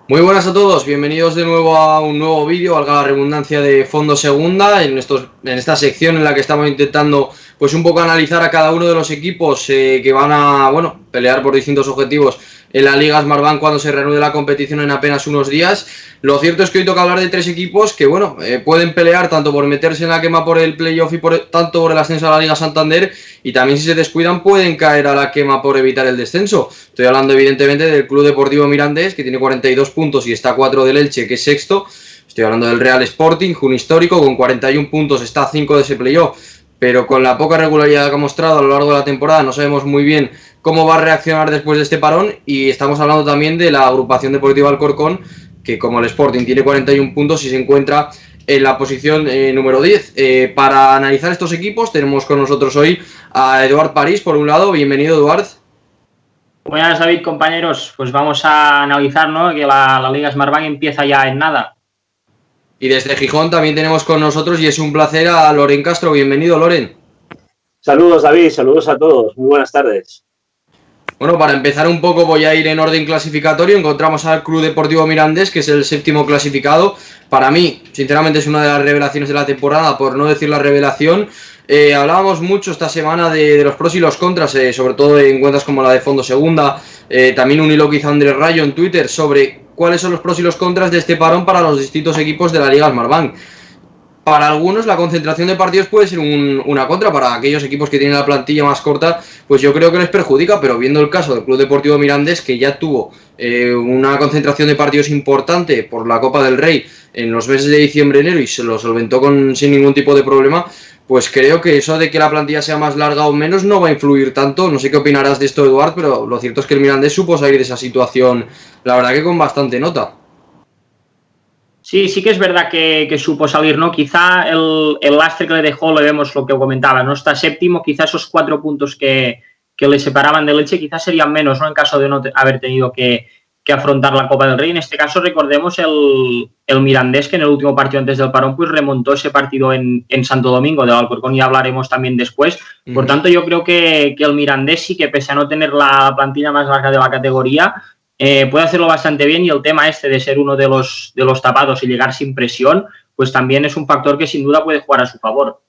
Muy buenas a todos, bienvenidos de nuevo a un nuevo vídeo, valga la redundancia, de Fondo Segunda, en esta sección en la que estamos intentando pues un poco analizar a cada uno de los equipos que van a pelear por distintos objetivos en la Liga Smartbank cuando se reanude la competición en apenas unos días. Lo cierto es que hoy toca hablar de tres equipos que pueden pelear tanto por meterse en la quema por el playoff y tanto por el ascenso a la Liga Santander, y también si se descuidan pueden caer a la quema por evitar el descenso. Estoy hablando evidentemente del Club Deportivo Mirandés, que tiene 42 puntos y está a 4 del Elche, que es sexto. Estoy hablando del Real Sporting, un histórico, con 41 puntos, está a 5 de ese playoff, pero con la poca regularidad que ha mostrado a lo largo de la temporada no sabemos muy bien cómo va a reaccionar después de este parón. Y estamos hablando también de la agrupación deportiva Alcorcón, que como el Sporting tiene 41 puntos y se encuentra en la posición número 10. Para analizar estos equipos tenemos con nosotros hoy a Eduard París, por un lado. Bienvenido, Eduard. Buenas, David, compañeros. Pues vamos a analizar, ¿no?, que la Liga Smartbank empieza ya en nada. Y desde Gijón también tenemos con nosotros, y es un placer, a Loren Castro. Bienvenido, Loren. Saludos, David, saludos a todos, muy buenas tardes. Bueno, para empezar un poco voy a ir en orden clasificatorio. Encontramos al Club Deportivo Mirandés, que es el séptimo clasificado. Para mí, sinceramente, es una de las revelaciones de la temporada, por no decir la revelación. Hablábamos mucho esta semana de los pros y los contras, sobre todo en cuentas como la de Fondo Segunda. También un hilo que hizo Andrés Rayo en Twitter sobre cuáles son los pros y los contras de este parón para los distintos equipos de la Liga Smartbank. Para algunos la concentración de partidos puede ser una contra. Para aquellos equipos que tienen la plantilla más corta, pues yo creo que les perjudica, pero viendo el caso del Club Deportivo Mirandés, que ya tuvo una concentración de partidos importante por la Copa del Rey en los meses de diciembre y enero, y se lo solventó sin ningún tipo de problema, pues creo que eso de que la plantilla sea más larga o menos no va a influir tanto. No sé qué opinarás de esto, Eduard, pero lo cierto es que el Mirandés supo salir de esa situación, la verdad que con bastante nota. Sí que es verdad que supo salir, ¿no? Quizá el lastre que le dejó, lo vemos lo que comentaba, ¿no? Está séptimo, quizá esos 4 puntos que le separaban del Elche quizás serían menos, ¿no?, en caso de no haber tenido que afrontar la Copa del Rey. En este caso recordemos el Mirandés, que en el último partido antes del parón pues remontó ese partido en Santo Domingo del Alcorcón, y hablaremos también después. Por tanto, yo creo que el Mirandés sí que, pese a no tener la plantilla más larga de la categoría, puede hacerlo bastante bien. Y el tema este de ser uno de los tapados y llegar sin presión, pues también es un factor que sin duda puede jugar a su favor.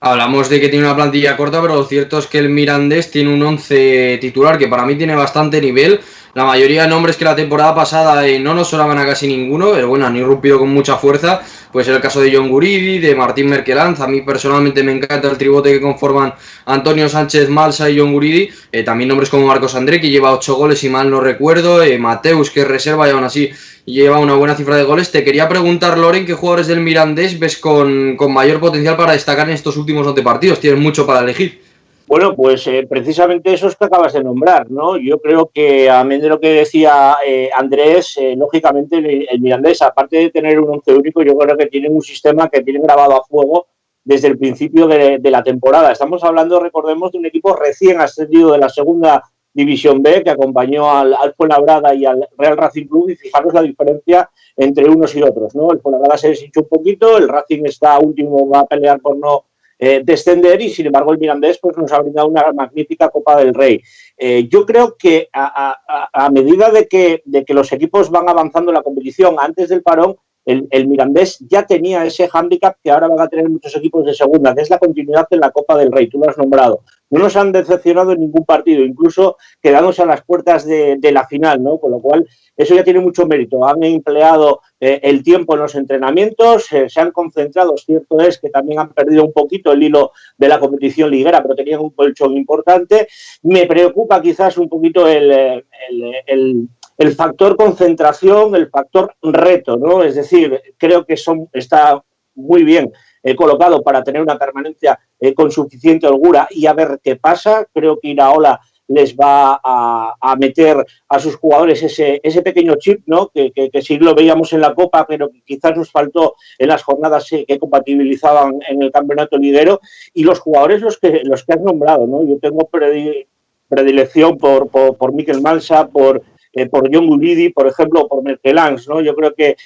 Hablamos de que tiene una plantilla corta, pero lo cierto es que el Mirandés tiene un 11 titular que para mí tiene bastante nivel. La mayoría de nombres que la temporada pasada no nos sonaban a casi ninguno, pero bueno, han irrumpido con mucha fuerza. Pues el caso de John Guridi, de Martín Merkelanz. A mí personalmente me encanta el tribote que conforman Antonio Sánchez Malsa y John Guridi. También nombres como Marcos André, que lleva 8 goles si mal no recuerdo. Mateus, que es reserva y aún así lleva una buena cifra de goles. Te quería preguntar, Loren, ¿qué jugadores del Mirandés ves con mayor potencial para destacar en estos últimos 11 partidos? Tienes mucho para elegir. Bueno, pues precisamente esos que acabas de nombrar, ¿no? Yo creo que, a menos de lo que decía Andrés, lógicamente el Mirandés, aparte de tener un 11 único, yo creo que tienen un sistema que tienen grabado a fuego desde el principio de la temporada. Estamos hablando, recordemos, de un equipo recién ascendido de la segunda División B, que acompañó al Fuenlabrada y al Real Racing Club, y fijaros la diferencia entre unos y otros, ¿no? El Fuenlabrada se deshinchó un poquito, el Racing está último, va a pelear por no descender, y sin embargo el Mirandés pues nos ha brindado una magnífica Copa del Rey. Yo creo que a medida de que los equipos van avanzando en la competición antes del parón, el Mirandés ya tenía ese hándicap que ahora van a tener muchos equipos de segunda, que es la continuidad en la Copa del Rey. Tú lo has nombrado. No nos han decepcionado en ningún partido, incluso quedándose a las puertas de la final, ¿no? Con lo cual, eso ya tiene mucho mérito. Han empleado el tiempo en los entrenamientos, se han concentrado. Cierto es que también han perdido un poquito el hilo de la competición liguera, pero tenían un colchón importante. Me preocupa quizás un poquito el factor concentración, el factor reto, ¿no? Es decir, creo que está muy bien colocado para tener una permanencia con suficiente holgura y a ver qué pasa. Creo que Iraola les va a meter a sus jugadores ese pequeño chip, ¿no? Que sí lo veíamos en la Copa, pero quizás nos faltó en las jornadas que compatibilizaban en el campeonato liguero. Y los jugadores los que has nombrado, ¿no? Yo tengo predilección por Mikel Malsa, por John Guridi, por ejemplo, por Merkelanz, ¿no? Yo creo que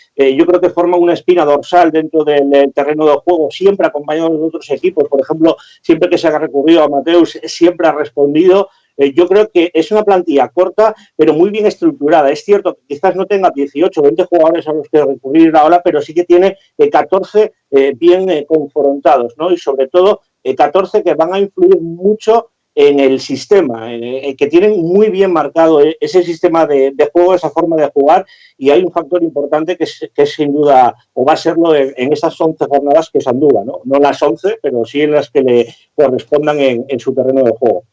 forma una espina dorsal dentro del terreno de juego, siempre acompañado de otros equipos. Por ejemplo, siempre que se ha recurrido a Mateus, siempre ha respondido. yo creo que es una plantilla corta, pero muy bien estructurada. Es cierto que quizás no tenga 18 o 20 jugadores a los que recurrir ahora, pero sí que tiene 14 bien confrontados, ¿no? Y sobre todo 14 que van a influir mucho en el sistema, que tienen muy bien marcado ese sistema de juego, esa forma de jugar, y hay un factor importante que es sin duda, o va a serlo en esas 11 jornadas que es Andúba, ¿no? No las 11, pero sí en las que le correspondan en su terreno de juego.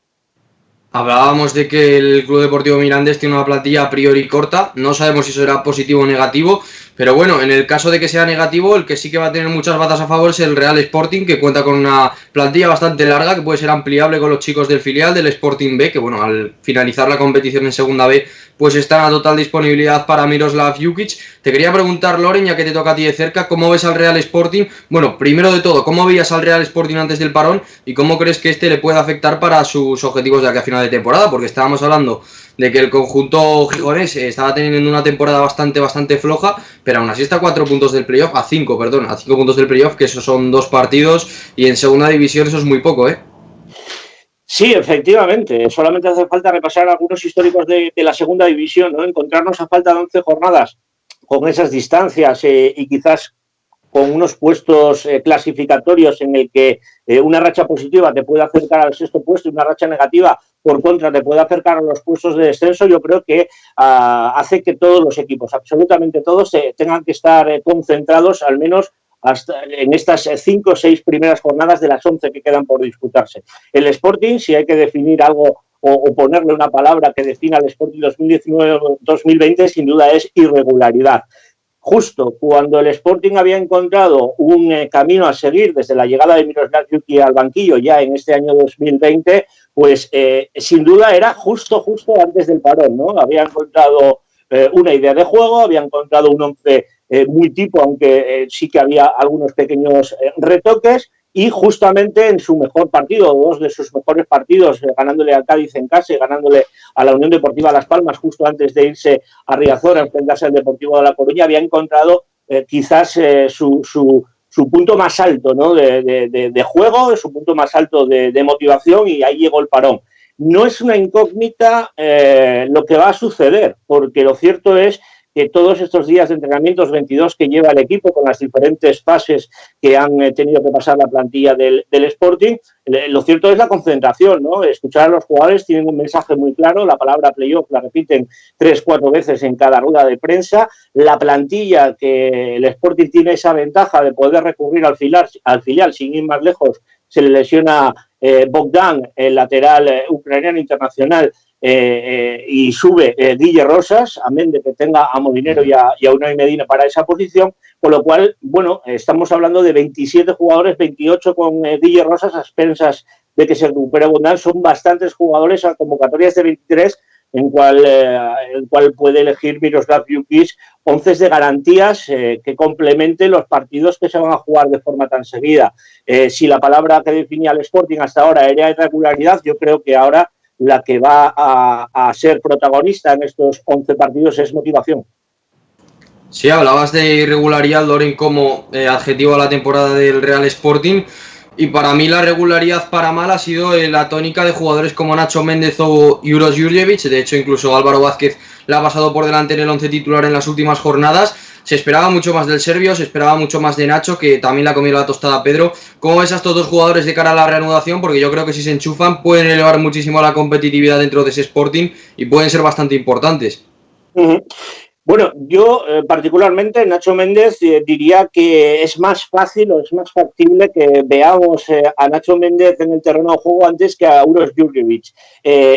Hablábamos de que el Club Deportivo Mirandés tiene una plantilla a priori corta, no sabemos si eso será positivo o negativo, pero bueno, en el caso de que sea negativo, el que sí que va a tener muchas batas a favor es el Real Sporting, que cuenta con una plantilla bastante larga, que puede ser ampliable con los chicos del filial del Sporting B, que bueno, al finalizar la competición en Segunda B, pues está a total disponibilidad para Miroslav Jukic. Te quería preguntar, Loren, ya que te toca a ti de cerca, ¿cómo ves al Real Sporting? Bueno, primero de todo, ¿cómo veías al Real Sporting antes del parón y cómo crees que este le puede afectar para sus objetivos de aquí a final de temporada? Porque estábamos hablando de que el conjunto gijonés estaba teniendo una temporada bastante floja, pero aún así está a 4 puntos del playoff, a 5 puntos del playoff, que esos son 2 partidos, y en segunda división eso es muy poco, ¿eh? Sí, efectivamente. Solamente hace falta repasar algunos históricos de la segunda división, ¿no? Encontrarnos a falta de 11 jornadas con esas distancias y quizás con unos puestos clasificatorios en el que una racha positiva te puede acercar al 6º puesto y una racha negativa, por contra, te puede acercar a los puestos de descenso. Yo creo que hace que todos los equipos, absolutamente todos, tengan que estar concentrados al menos hasta en estas 5 o 6 primeras jornadas de las 11 que quedan por disputarse. El Sporting, si hay que definir algo o ponerle una palabra que defina al Sporting 2019-2020, sin duda es irregularidad. Justo cuando el Sporting había encontrado un camino a seguir desde la llegada de Miroslav Jukic al banquillo ya en este año 2020, pues sin duda era justo antes del parón, ¿no? Había encontrado una idea de juego, había encontrado un 11 muy tipo, aunque sí que había algunos pequeños retoques, y justamente en su mejor partido, 2 de sus mejores partidos, ganándole al Cádiz en casa y ganándole a la Unión Deportiva Las Palmas justo antes de irse a Riazor a enfrentarse al Deportivo de La Coruña, había encontrado quizás su punto más alto, ¿no? de juego, su punto más alto de motivación, y ahí llegó el parón. No es una incógnita lo que va a suceder, porque lo cierto es que todos estos días de entrenamientos, 22 que lleva el equipo con las diferentes fases que han tenido que pasar la plantilla del Sporting, lo cierto es la concentración, ¿no? Escuchar a los jugadores, tienen un mensaje muy claro, la palabra playoff la repiten 3-4 veces en cada rueda de prensa, la plantilla, que el Sporting tiene esa ventaja de poder recurrir al filial sin ir más lejos, se le lesiona Bogdan, el lateral ucraniano internacional, y sube Guille Rosas, amén de que tenga a Molinero y a Unai Medina para esa posición, con lo cual, bueno, estamos hablando de 27 jugadores, 28 con Guille Rosas, a expensas de que se recupere Bogdan. Son bastantes jugadores a convocatorias de 23, en el cual puede elegir Miroslav Jukic 11 de garantías que complementen los partidos que se van a jugar de forma tan seguida. Si la palabra que definía el Sporting hasta ahora era irregularidad, yo creo que ahora la que va a ser protagonista en estos 11 partidos es motivación. Sí, hablabas de irregularidad, Loren, como adjetivo a la temporada del Real Sporting, y para mí la regularidad para mal ha sido la tónica de jugadores como Nacho Méndez o Uros Jurjevic. De hecho, incluso Álvaro Vázquez la ha pasado por delante en el 11 titular en las últimas jornadas. Se esperaba mucho más del serbio, se esperaba mucho más de Nacho, que también le ha comido la tostada a Pedro. ¿Cómo ves a estos dos jugadores de cara a la reanudación? Porque yo creo que si se enchufan pueden elevar muchísimo la competitividad dentro de ese Sporting y pueden ser bastante importantes. Bueno, yo particularmente, Nacho Méndez, diría que es más fácil o es más factible que veamos a Nacho Méndez en el terreno de juego antes que a Uros Jurjevic.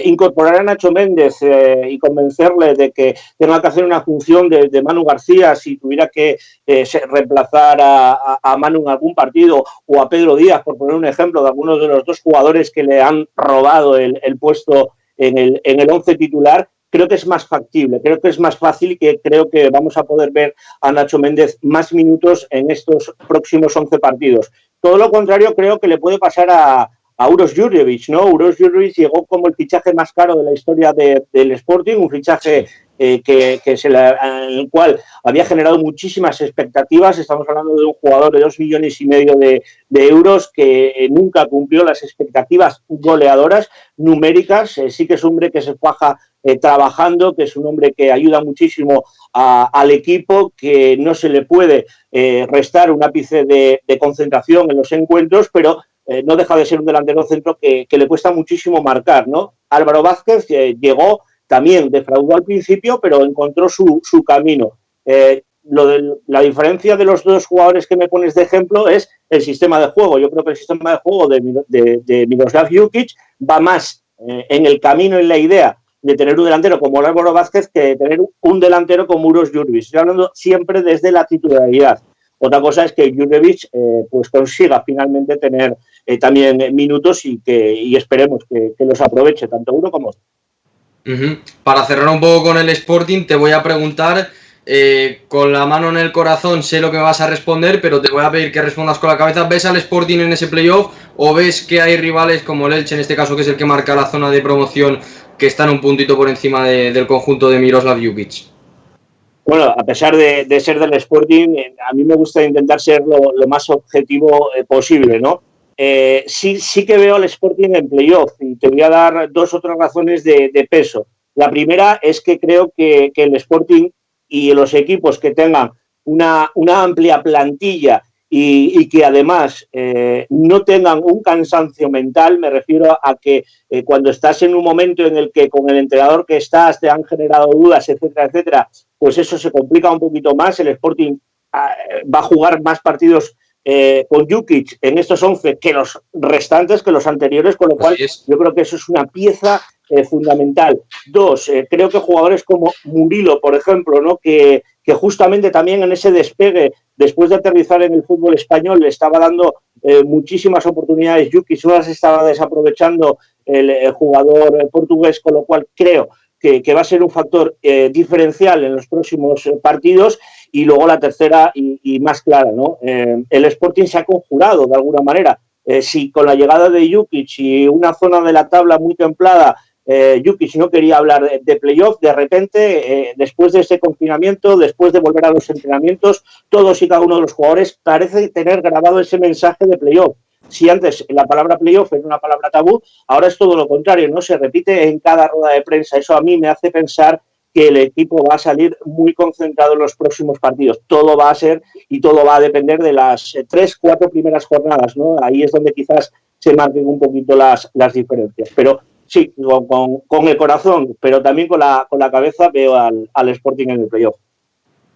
Incorporar a Nacho Méndez y convencerle de que tenga que hacer una función de Manu García si tuviera que reemplazar a Manu en algún partido, o a Pedro Díaz, por poner un ejemplo, de algunos de los dos jugadores que le han robado el puesto en el 11 titular, creo que es más factible, creo que es más fácil, y que creo que vamos a poder ver a Nacho Méndez más minutos en estos próximos 11 partidos. Todo lo contrario creo que le puede pasar a Uros Jurjevic, ¿no? Uros Jurjevic llegó como el fichaje más caro de la historia del Sporting, un fichaje en el cual había generado muchísimas expectativas. Estamos hablando de un jugador de 2,5 millones de euros que nunca cumplió las expectativas goleadoras numéricas. Sí que es un hombre que se faja trabajando, que es un hombre que ayuda muchísimo al equipo, que no se le puede restar un ápice de concentración en los encuentros, pero no deja de ser un delantero centro que le cuesta muchísimo marcar, ¿no? Álvaro Vázquez llegó, también defraudó al principio, pero encontró su camino. La diferencia de los dos jugadores que me pones de ejemplo es el sistema de juego. Yo creo que el sistema de juego de Miroslav Jukic va más en el camino, en la idea de tener un delantero como Álvaro Vázquez que de tener un delantero como Uroš Jurjević. Estoy hablando siempre desde la titularidad. Otra cosa es que Jurjević pues consiga finalmente tener también minutos y esperemos que los aproveche tanto uno como otro. Para cerrar un poco con el Sporting, te voy a preguntar, con la mano en el corazón, sé lo que vas a responder, pero te voy a pedir que respondas con la cabeza. ¿Ves al Sporting en ese playoff o ves que hay rivales como el Elche, en este caso, que es el que marca la zona de promoción, que están un puntito por encima del conjunto de Miroslav Jukic? Bueno, a pesar de ser del Sporting, a mí me gusta intentar ser lo más objetivo posible, ¿no? Sí que veo al Sporting en playoff y te voy a dar 2 o 3 razones de peso. La primera es que creo que el Sporting y los equipos que tengan una amplia plantilla y que además no tengan un cansancio mental, me refiero a que cuando estás en un momento en el que con el entrenador que estás te han generado dudas, etcétera, etcétera, pues eso se complica un poquito más. El Sporting va a jugar más partidos con Jukic en estos 11 que los restantes, que los anteriores, con lo cual yo creo que eso es una pieza fundamental. 2, creo que jugadores como Murilo, por ejemplo, ¿no? que justamente también en ese despegue, después de aterrizar en el fútbol español, le estaba dando muchísimas oportunidades Jukic, no las estaba desaprovechando el jugador portugués, con lo cual creo que va a ser un factor diferencial en los próximos partidos. Y luego la tercera y más clara, ¿no? El Sporting se ha conjurado de alguna manera. Si con la llegada de Jukic y una zona de la tabla muy templada, Jukic no quería hablar de playoff, de repente, después de ese confinamiento, después de volver a los entrenamientos, todos y cada uno de los jugadores parece tener grabado ese mensaje de playoff. Si antes la palabra playoff era una palabra tabú, ahora es todo lo contrario, ¿no? Se repite en cada rueda de prensa. Eso a mí me hace pensar que el equipo va a salir muy concentrado en los próximos partidos. Todo va a ser y todo va a depender de las 3-4 primeras jornadas, ¿no? Ahí es donde quizás se marquen un poquito las diferencias. Pero sí, con el corazón, pero también con la cabeza veo al Sporting en el playoff.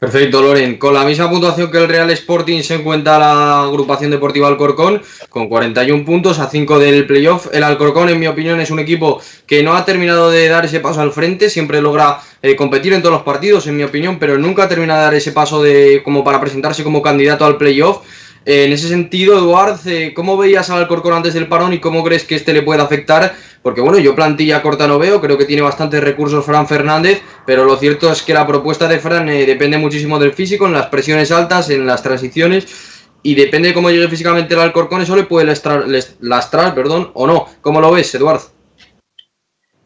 Perfecto, Loren. Con la misma puntuación que el Real Sporting se encuentra la agrupación deportiva Alcorcón, con 41 puntos a 5 del playoff. El Alcorcón, en mi opinión, es un equipo que no ha terminado de dar ese paso al frente, siempre logra competir en todos los partidos, en mi opinión, pero nunca ha terminado de dar ese paso como para presentarse como candidato al playoff. En ese sentido, Eduard, ¿cómo veías al Alcorcón antes del parón y cómo crees que este le puede afectar? Porque bueno, yo plantilla corta no veo, creo que tiene bastantes recursos Fran Fernández, pero lo cierto es que la propuesta de Fran depende muchísimo del físico, en las presiones altas, en las transiciones, y depende de cómo llegue físicamente el Alcorcón, eso le puede lastrar, o no. ¿Cómo lo ves, Eduard?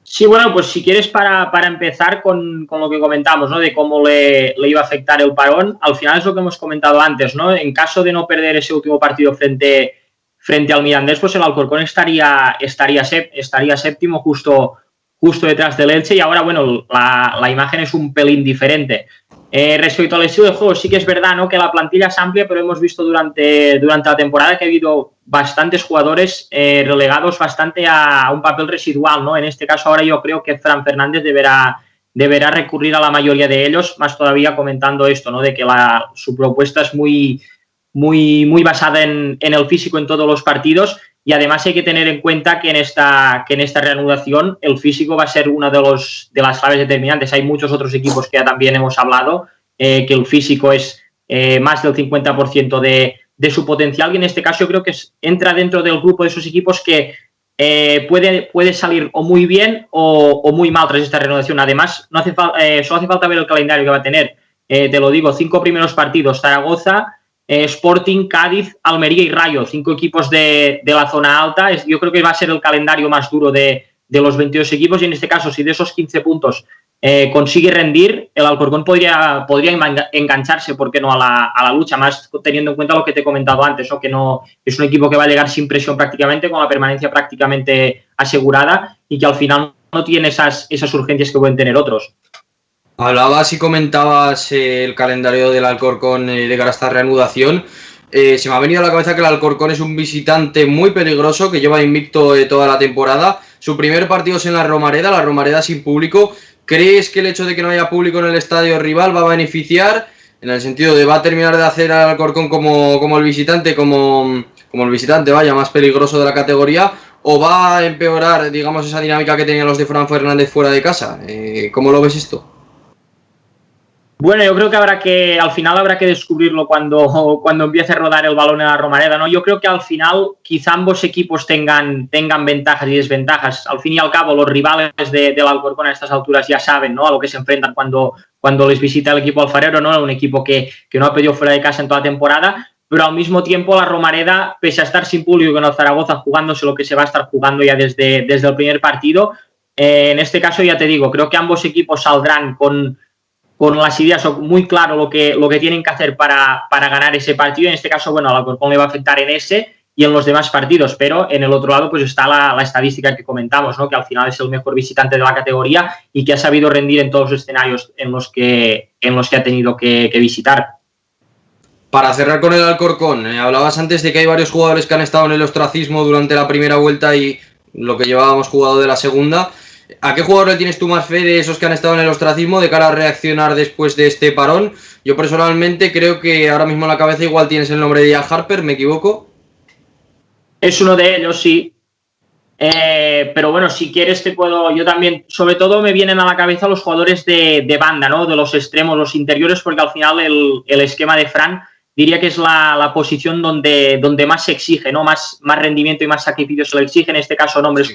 Sí, bueno, pues si quieres para empezar con lo que comentamos, ¿no? De cómo le iba a afectar el parón, al final es lo que hemos comentado antes, ¿no? En caso de no perder ese último partido frente al Mirandés, pues el Alcorcón estaría séptimo justo detrás del Elche, y ahora, bueno, la imagen es un pelín diferente. Respecto al estilo de juego, sí que es verdad, ¿no? Que la plantilla es amplia, pero hemos visto durante la temporada que ha habido bastantes jugadores relegados bastante a un papel residual, ¿no? En este caso ahora yo creo que Fran Fernández deberá recurrir a la mayoría de ellos, más todavía comentando esto, ¿no? De que su propuesta es muy, muy, muy basada en el físico en todos los partidos, y además hay que tener en cuenta que en esta reanudación el físico va a ser una de las claves determinantes. Hay muchos otros equipos que ya también hemos hablado, que el físico es más del 50% de su potencial, y en este caso yo creo que entra dentro del grupo de esos equipos que puede salir o muy bien o muy mal tras esta reanudación. Además, solo hace falta ver el calendario que va a tener. Te lo digo, 5 primeros partidos: Zaragoza, Sporting, Cádiz, Almería y Rayo, 5 equipos de la zona alta. Yo creo que va a ser el calendario más duro de los 22 equipos, y en este caso, si de esos 15 puntos consigue rendir, el Alcorcón podría engancharse, ¿por qué no?, a la lucha, más teniendo en cuenta lo que te he comentado antes, ¿no?, que no es un equipo que va a llegar sin presión prácticamente, con la permanencia prácticamente asegurada, y que al final no tiene esas urgencias que pueden tener otros. Hablabas y comentabas el calendario del Alcorcón de cara a esta reanudación. Se me ha venido a la cabeza que el Alcorcón es un visitante muy peligroso que lleva invicto toda la temporada. Su primer partido es en la Romareda sin público. ¿Crees que el hecho de que no haya público en el estadio rival va a beneficiar? En el sentido de va a terminar de hacer al Alcorcón como el visitante, vaya, más peligroso de la categoría, o va a empeorar, digamos, esa dinámica que tenían los de Fran Fernández fuera de casa. ¿Cómo lo ves esto? Bueno, yo creo que al final habrá que descubrirlo cuando empiece a rodar el balón en la Romareda, ¿no? Yo creo que al final quizá ambos equipos tengan ventajas y desventajas. Al fin y al cabo, los rivales del Alcorcón a estas alturas ya saben, ¿no?, a lo que se enfrentan cuando les visita el equipo alfarero, ¿no? Un equipo que no ha pedido fuera de casa en toda la temporada, pero al mismo tiempo la Romareda, pese a estar sin público con el Zaragoza jugándose lo que se va a estar jugando ya desde el primer partido, en este caso ya te digo, creo que ambos equipos saldrán con las ideas muy claro lo que tienen que hacer para ganar ese partido. En este caso, bueno, al Alcorcón le va a afectar en ese y en los demás partidos, pero en el otro lado pues está la estadística que comentamos, ¿no?, que al final es el mejor visitante de la categoría y que ha sabido rendir en todos los escenarios en los que ha tenido que visitar. Para cerrar con el Alcorcón, hablabas antes de que hay varios jugadores que han estado en el ostracismo durante la primera vuelta y lo que llevábamos jugado de la segunda. ¿A qué jugador le tienes tú más fe de esos que han estado en el ostracismo de cara a reaccionar después de este parón? Yo personalmente creo que ahora mismo en la cabeza igual tienes el nombre de Ian Harper, ¿me equivoco? Es uno de ellos, sí. Pero bueno, si quieres yo también, sobre todo me vienen a la cabeza los jugadores de banda, ¿no?, de los extremos, los interiores, porque al final el esquema de Fran diría que es la posición donde más se exige, ¿no?, más rendimiento y más sacrificio se le exige. En este caso nombres sí,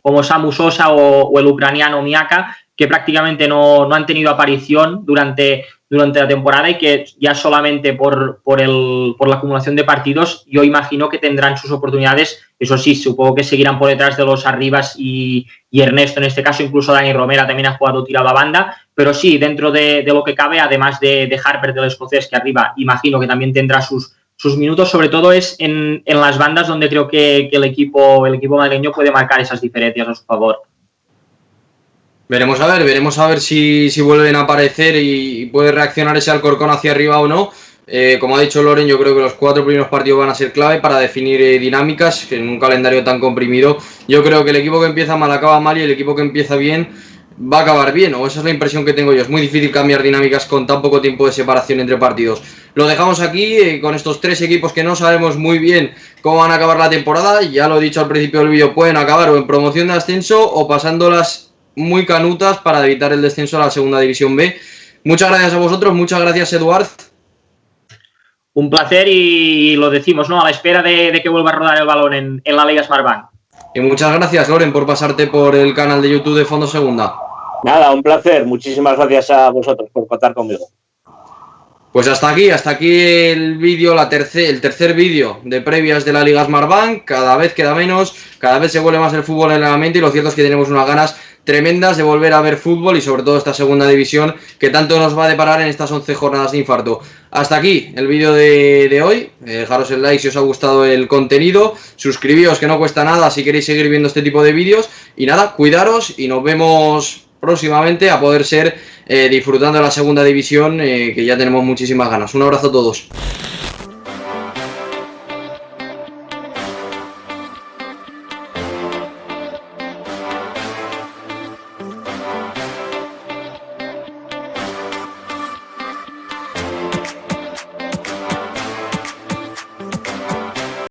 como Samu Sosa o el ucraniano Miaka, que prácticamente no han tenido aparición durante la temporada y que ya solamente por la acumulación de partidos yo imagino que tendrán sus oportunidades. Eso sí, supongo que seguirán por detrás de los Arribas y Ernesto, en este caso incluso Dani Romera también ha jugado tirado a banda, pero sí, dentro de lo que cabe, además de Harper, del escocés, que arriba imagino que también tendrá sus minutos, sobre todo es en las bandas donde creo que el equipo madrileño puede marcar esas diferencias a su favor. Veremos a ver si vuelven a aparecer y puede reaccionar ese Alcorcón hacia arriba o no. Como ha dicho Loren, yo creo que los 4 primeros partidos van a ser clave para definir dinámicas en un calendario tan comprimido. Yo creo que el equipo que empieza mal acaba mal y el equipo que empieza bien va a acabar bien, o esa es la impresión que tengo yo. Es muy difícil cambiar dinámicas con tan poco tiempo de separación entre partidos. Lo dejamos aquí con estos 3 equipos que no sabemos muy bien cómo van a acabar la temporada. Ya lo he dicho al principio del vídeo, pueden acabar o en promoción de ascenso o pasándolas muy canutas para evitar el descenso a la segunda división B. Muchas gracias a vosotros, muchas gracias Eduard. Un placer y lo decimos, ¿no?, a la espera de que vuelva a rodar el balón en la Liga Smartbank. Y muchas gracias, Loren, por pasarte por el canal de YouTube de Fondo Segunda. Nada, un placer. Muchísimas gracias a vosotros por contar conmigo. Pues hasta aquí el vídeo, el tercer vídeo de previas de la Liga Smartbank. Cada vez queda menos, cada vez se vuelve más el fútbol en la mente y lo cierto es que tenemos unas ganas tremendas de volver a ver fútbol y sobre todo esta segunda división que tanto nos va a deparar en estas 11 jornadas de infarto. Hasta aquí el vídeo de hoy. Dejaros el like si os ha gustado el contenido, suscribíos que no cuesta nada si queréis seguir viendo este tipo de vídeos y nada, cuidaros y nos vemos próximamente a poder ser disfrutando de la segunda división que ya tenemos muchísimas ganas. Un abrazo a todos.